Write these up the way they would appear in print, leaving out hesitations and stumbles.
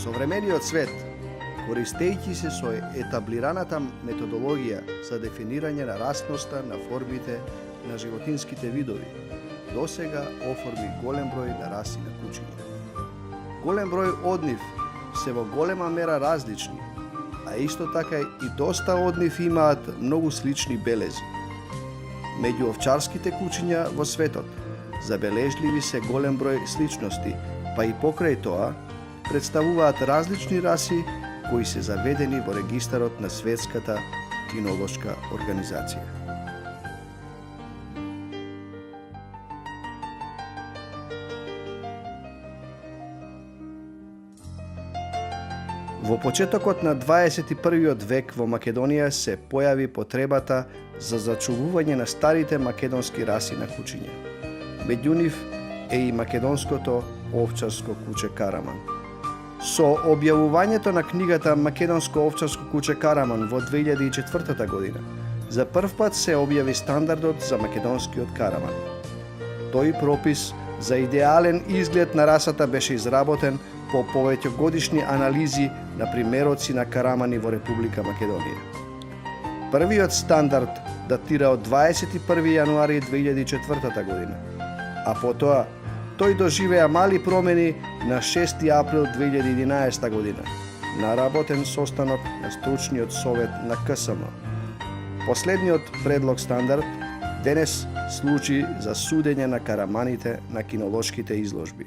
Современиот свет, користејќи се со етаблираната методологија за дефинирање на расноста на формите на животинските видови, досега оформи голем број на раси на кучиња. Голем број од нив се во голема мера различни, а исто така и доста од нив имаат многу слични белези. Меѓу овчарските кучиња во светот забележливи се голем број сличности, па и покрај тоа представуваат различни раси кои се заведени во регистарот на Светската кинолошка организација. Во почетокот на 21. век во Македонија се појави потребата за зачувување на старите македонски раси на кучиња. Меѓу нив е и македонското овчарско куче Караман. Со објавувањето на книгата Македонско овчарско куче Караман во 2004 година, за прв пат се објави стандардот за македонскиот Караман. Тој пропис за идеален изглед на расата беше изработен по повеќегодишни анализи на примероци на карамани во Република Македонија. Првиот стандард датира од 21. јануари 2004 година, а потоа тој доживеа мали промени на 6. април 2011 година на работен состанок на стручниот совет на КСМ. Последниот предлог стандард денес служи за судење на караманите на кинолошките изложби,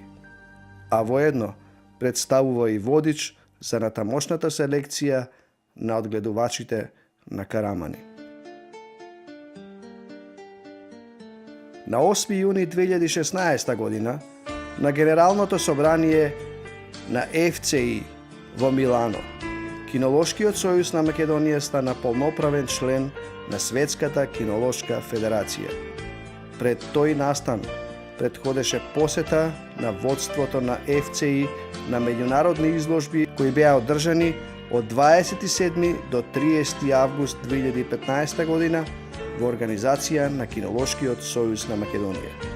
а воедно представува и водич за натамошната селекција на одгледувачите на карамани. На 8. јуни 2016 година на Генералното собрание на ФЦИ во Милано, Кинолошкиот сојуз на Македонија стана полноправен член на Светската кинолошка федерација. Пред тој настан предходеше посета на водството на ФЦИ на меѓународни изложби кои беа одржани од 27 до 30 август 2015 година во организација на Кинолошкиот сојуз на Македонија.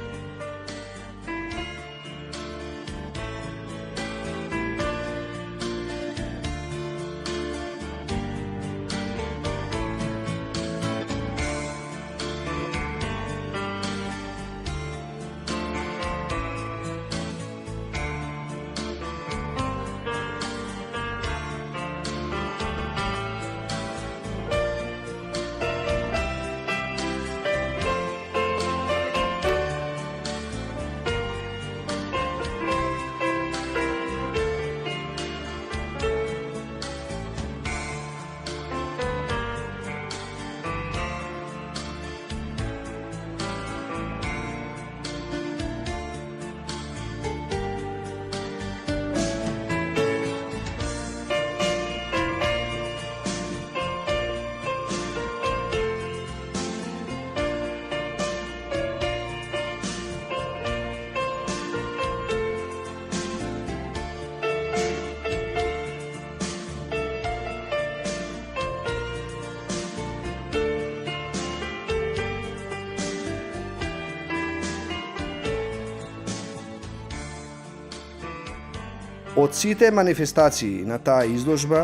Од сите манифестации на таа изложба,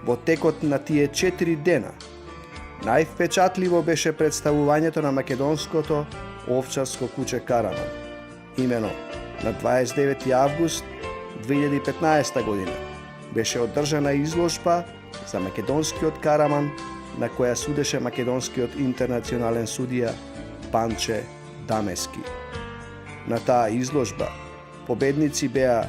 во текот на тие 4 дена, највпечатливо беше представувањето на македонското овчарско куче Караман. Имено, на 29. август 2015 година беше одржана изложба за македонскиот Караман, на која судеше македонскиот интернационален судија Панче Дамески. На таа изложба победници беа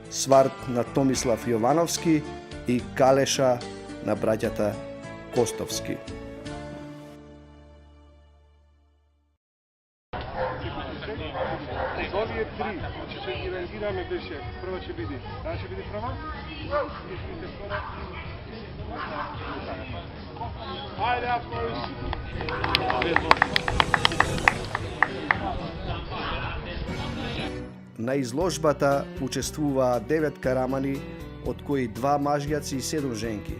Сварт на Томислав Јовановски и Калеша на браќата Костовски. Овие три, значи ќе ги рангираме беше, прва ќе биде, таа ќе биде прва? Ајде, Афроис! На изложбата учествуваа 9 карамани, од кои 2 мажјаци и 7 женки.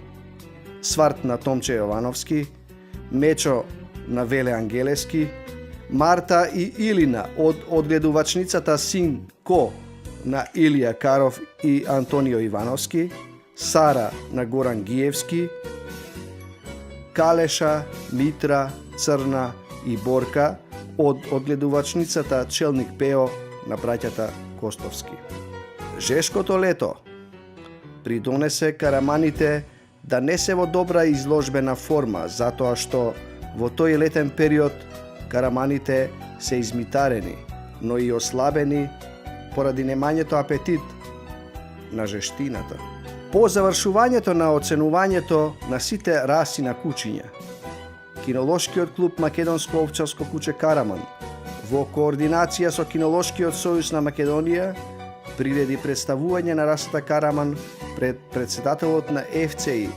Сварт на Томче Јовановски, Мечо на Веле Ангелески, Марта и Илина од одгледувачницата Син Ко на Илија Каров и Антонио Ивановски, Сара на Горан Гиевски, Калеша, Митра, Црна и Борка од одгледувачницата Челник Пео на браќата Костовски. Жешкото лето придонесе караманите да не се во добра изложбена форма, затоа што во тој летен период караманите се измитарени, но и ослабени поради немањето апетит на жештината. По завршувањето на оценувањето на сите раси на кучиња, Кинолошкиот клуб Македонско овчарско куче Караман во координација со Кинолошкиот сојуз на Македонија приреди представување на расата Караман пред председателот на ФЦИ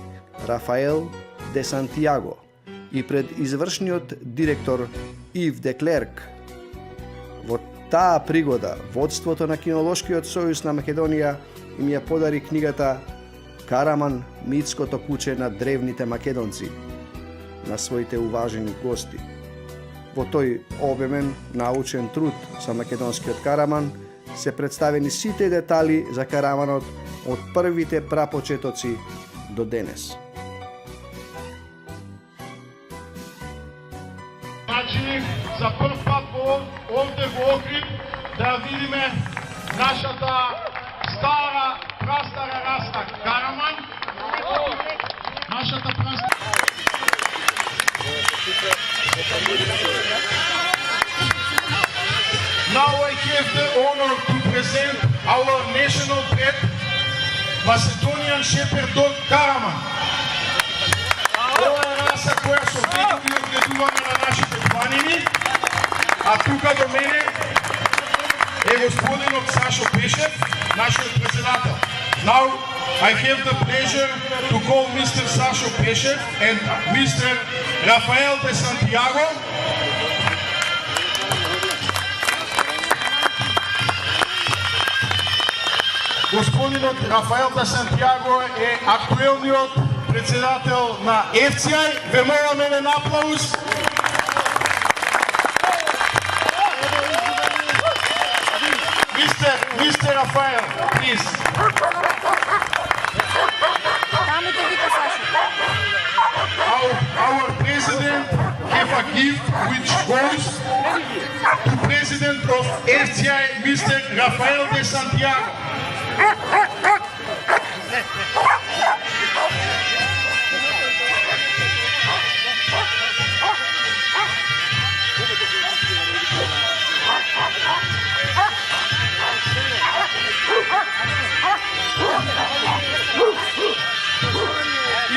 Рафаел де Сантиаго и пред извршниот директор Ив де Клерк. Во таа пригода водството на Кинолошкиот сојуз на Македонија им ја подари книгата Караман, митското куче на древните македонци на своите уважени гости. Во тој обемен научен труд за македонскиот Караман се представени сите детали за Караманот од првите прапочетоци до денес. Значи, за прв пат овде во Охрид да видиме нашата стара, прастара раста Караман. Нашата прастара. Now I have the honor to present our national pet, Macedonian Shepherd Dog Karaman. Ова е раса која со веќе одгледуваме на нашите планини, а тука до мене е господинот Сашо Пешев, нашиот председател. Now I have the pleasure to call Mr. Sasho Peshev and Mr. Rafael de Santiago. Господинот Рафаел де Сантиаго е актуелниот председател на FCI. Ве молам еден аплауз. Mr. Rafael, please. Our president have a gift which goes to president of FCI, Mr. Rafael de Santiago.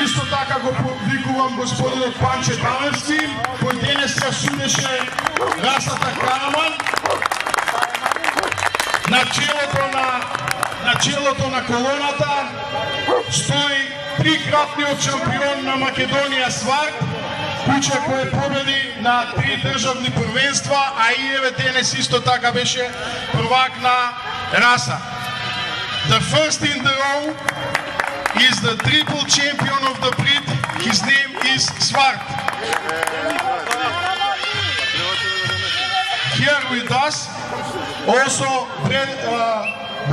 Исто така го повикувам господинот Панче Талевски, кој денес ја судеше расата Караман. На челото на колоната стои трикратниот шампион на Македонија Сварт, куче кој победи на 3 државни првенства, а и еве денес исто така беше првак на раса. The first in the row is the triple champion of the breed. His name is Svart. Here with us also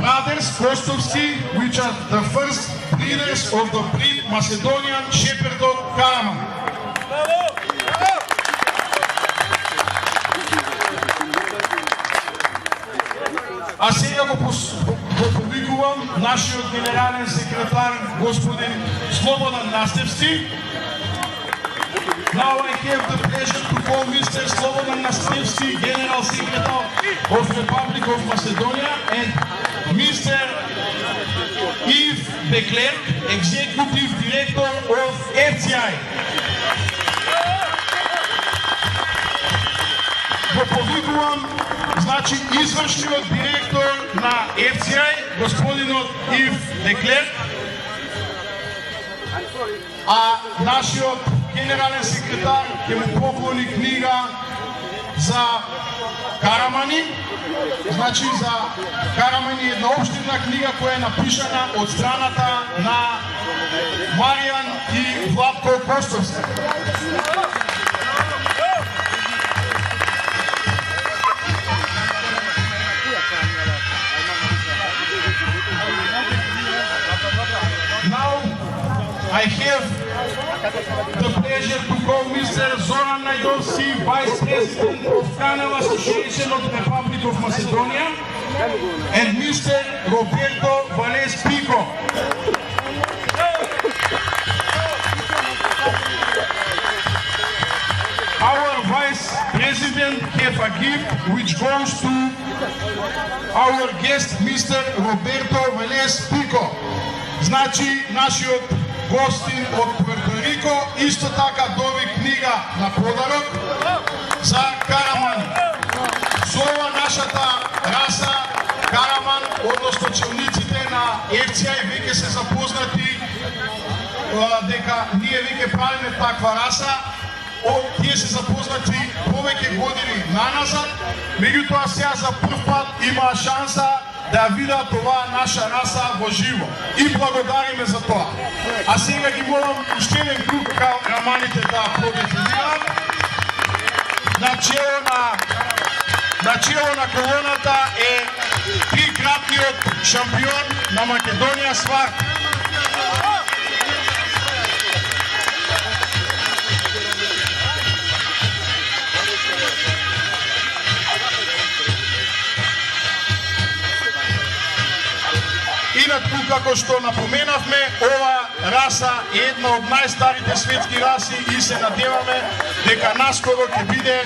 brothers Kostovski, which are the first breeders of the breed Macedonian Shepherd Dog Karaman. А сега го повикувам нашиот генерален секретар господин Слободан Настевски. Now I have the pleasure to call Mr. Slobodan Nastevski, General Secretary of Republic of Macedonia, and Mr. Yves de Klerk, Executive Director of FCI. Го повикувам значи извршниот директор на FCI, господинот Ив де Клерк, а нашиот генерален секретар ќе му поклони книга за Карамани. Значи за Карамани е една општина книга која е напишана од страната на Маријан и Владко Костовски. Mr. Zoran Najdovski, Vice President of Canal Association of the Republic of Macedonia, and Mr. Roberto Vales Pico. Our Vice President have a gift which goes to our guest, Mr. Roberto Vales Pico. Значи, нашиот гостин од Пуерто Рико исто така доби книга на подарок за Караман. Со ова нашата раса Караман, односно челниците на ФЦА веќе се запознати дека ние веќе правиме таква раса. Тие се запознати повеќе години наназад, меѓутоа сега за прв пат имаа шанса да видат оваа наша раса во живо. И благодариме за тоа. А сега ги молам уште еден круг караманите да продефилираат. На чело на колоната е трикратниот шампион на Македонија Сварт. Инаку, како што напоменавме, ова раса е една од најстарите светски раси и се надеваме дека наскоро ќе биде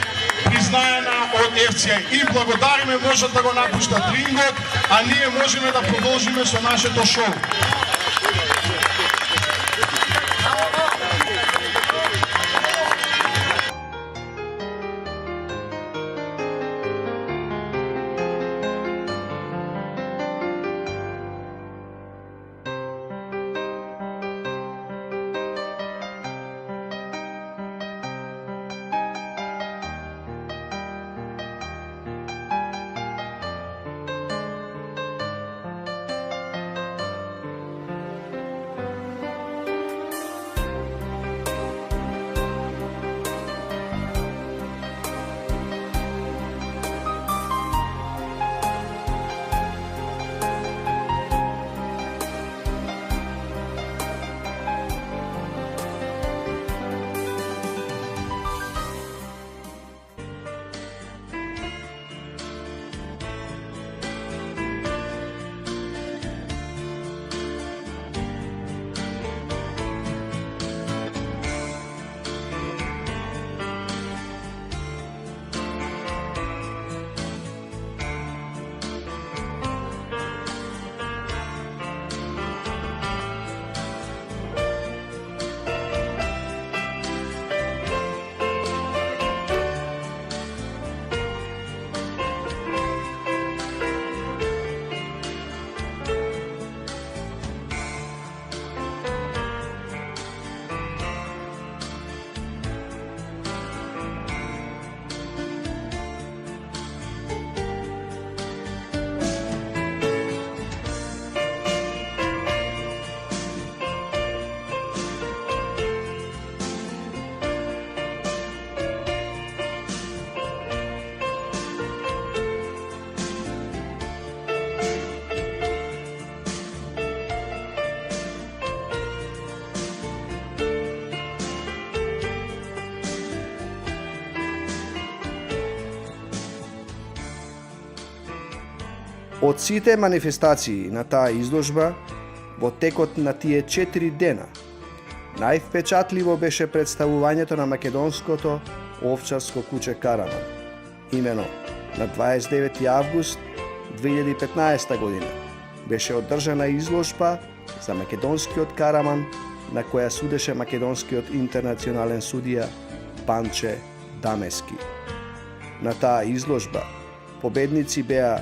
признаена од ФЦА. И благодариме, можат да го напуштат рингот, а ние можеме да продолжиме со нашето шоу. Од сите манифестации на таа изложба, во текот на тие 4 дена, највпечатливо беше представувањето на македонското овчарско куче Караман. Имено на 29 август 2015 година беше одржана изложба за македонскиот Караман, на која судеше македонскиот интернационален судија Панче Дамески. На таа изложба победници беа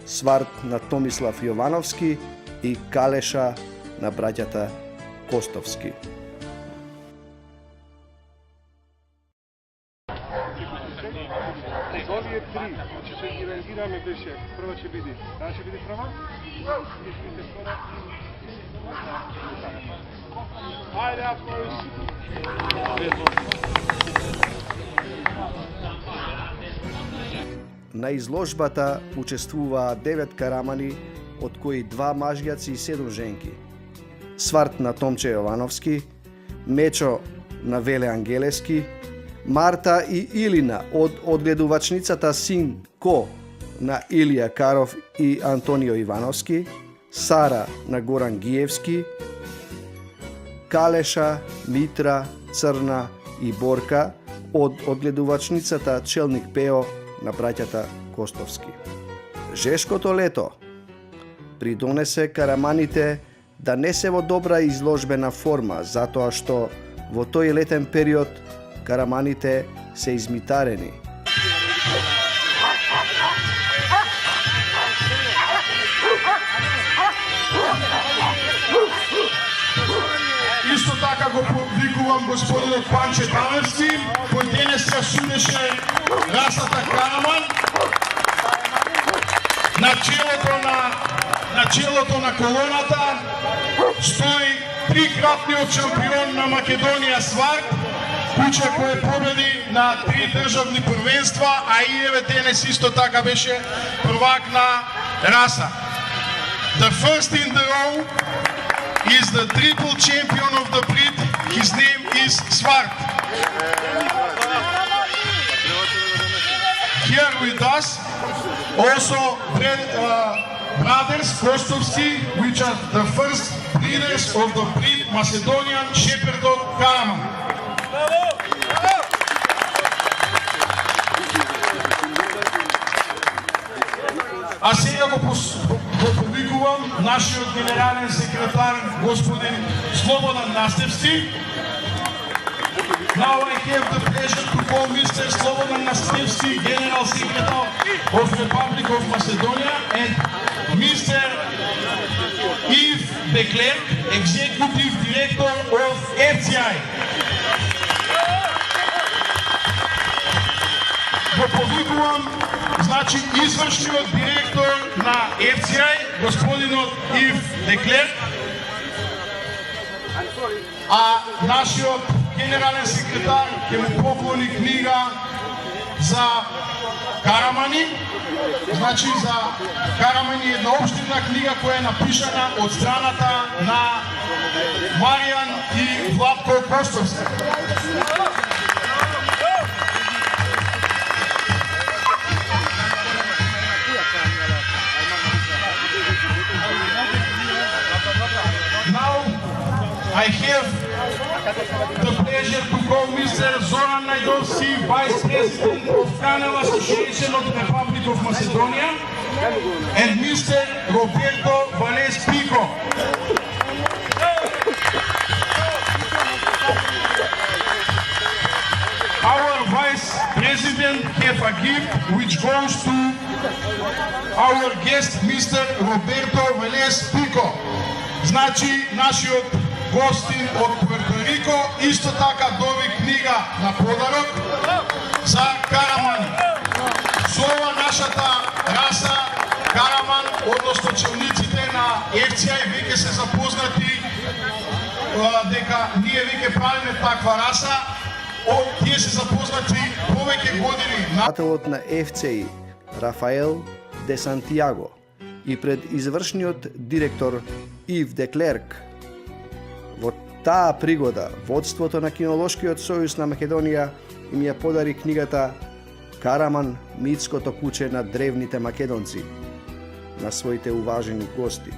Сварт на Томислав Јовановски и Калеша на браќата Костовски. Овие три, значи ќе ги рангираме беше, прва ќе биде. Таа ќе биде прва? Ајде, Апош! На изложбата учествуваа 9 карамани, од кои 2 мажјаци и 7 женки. Сварт на Томче Јовановски, Мечо на Веле Ангелески, Марта и Илина од одгледувачницата Син Ко на Илија Каров и Антонио Ивановски, Сара на Горан Гиевски, Калеша, Митра, Црна и Борка од одгледувачницата Челник Пео на браќата Костовски. Жешкото лето придонесе караманите да не се во добра изложбена форма, затоа што во тој летен период караманите се измитарени. Исто така го повикувам господинот Панче Таневски, кој денес се судеше расата Караман. На челото на колоната стои трикратниот шампион на Македонија Сварт, куче кој победи на 3 државни првенства, а и еве денес исто така беше првак на раса. The first in the row is the triple champion of the breed. His name is Svart. Here with us also brothers Kostovski, which are the first breeders of the breed Macedonian Shepherd Dog Karaman. А сега го повикувам нашиот генерален секретар господин Слободан Настевски. Now I have the pleasure to call Mr. Slobodan Nastevski, General Secretary of Republic of Macedonia, and Mr. Yves de Klerk, Executive Director of FCI. Го повикувам, значи, извршниот директор на FCI, господинот Yves de Klerk, а нашиот генерален секретар ќе му поклони книга за Карамани. Значи за Карамани е една општина книга која е напишана од страната на Маријан и Владко Костовски. Now I have the pleasure to call Mr. Zoran Najdovski, Vice President of Kennel Association of the Republic of Macedonia, and Mr. Roberto Vales Pico. Our Vice President have a gift which goes to our guest, Mr. Roberto Vales Pico. Значи, нашиот гостин од Пуерто Рико исто така доби книга на подарок за Карамани. Со ова нашата раса Караман, односно челниците на FCI веќе се запознати дека ние веќе правиме таква раса, тие се запознати повеќе години. Председателот на FCI Рафаел де Сантиаго и пред извршниот директор Ив де Клерк. Во таа пригода, водството на Кинолошкиот сојуз на Македонија им ја подари книгата Караман, митското куче на древните македонци на своите уважени гости.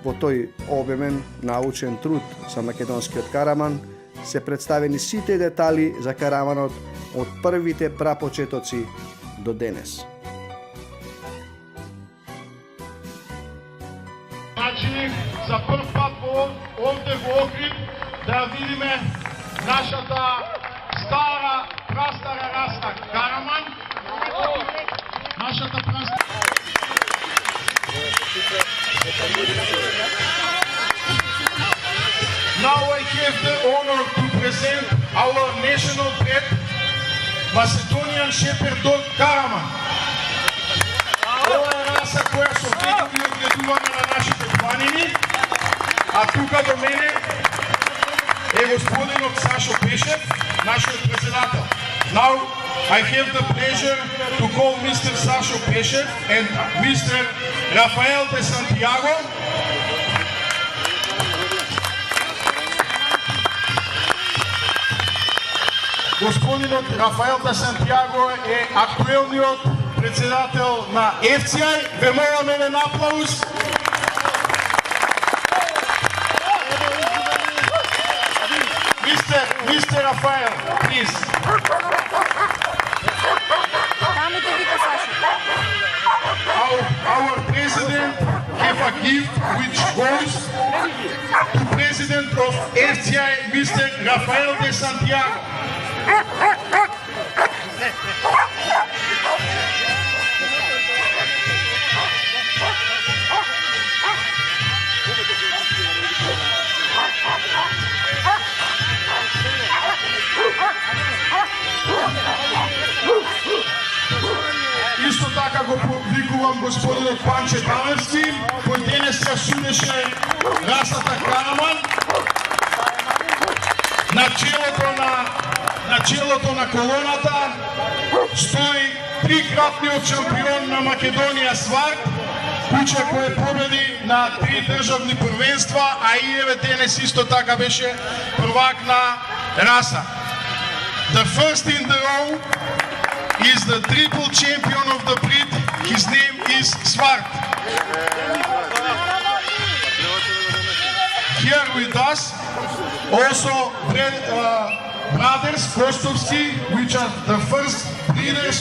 Во тој обемен научен труд за македонскиот Караман се представени сите детали за Караманот од првите прапочетоци до денес. Значи, за прв пат овде во Охрид да видиме нашата прастара раса Караман. Нашата прастара. Now I have the honor to present our national pet, Macedonian Shepherd Dog Karaman. Ова е раса која со векови одгледувана на нашите планини, а тука до мене е господинот Сашо Пешев, нашиот председател. Now I have the pleasure to call Mr. Sasho Peshev and Mr. Rafael de Santiago. Господинот Рафаел да Сантьяго е актуелниот председател на FCI. Ве молам еден аплауз. Mr. Rafael, please. Our president have a gift which goes to president of FCI, Mr. Rafael de Santiago. Исто така го повикувам господинот Панче Талевски, кој денес се судеше расата Караман. На челото на колоната стои трикратниот шампион на Македонија Сварт, куче кој победи на 3 државни првенства, а и еве денес исто така беше првак на раса. The first in the row is the triple champion of the breed. His name is Svart. Here with us also brothers Kostovski, which are the first breeders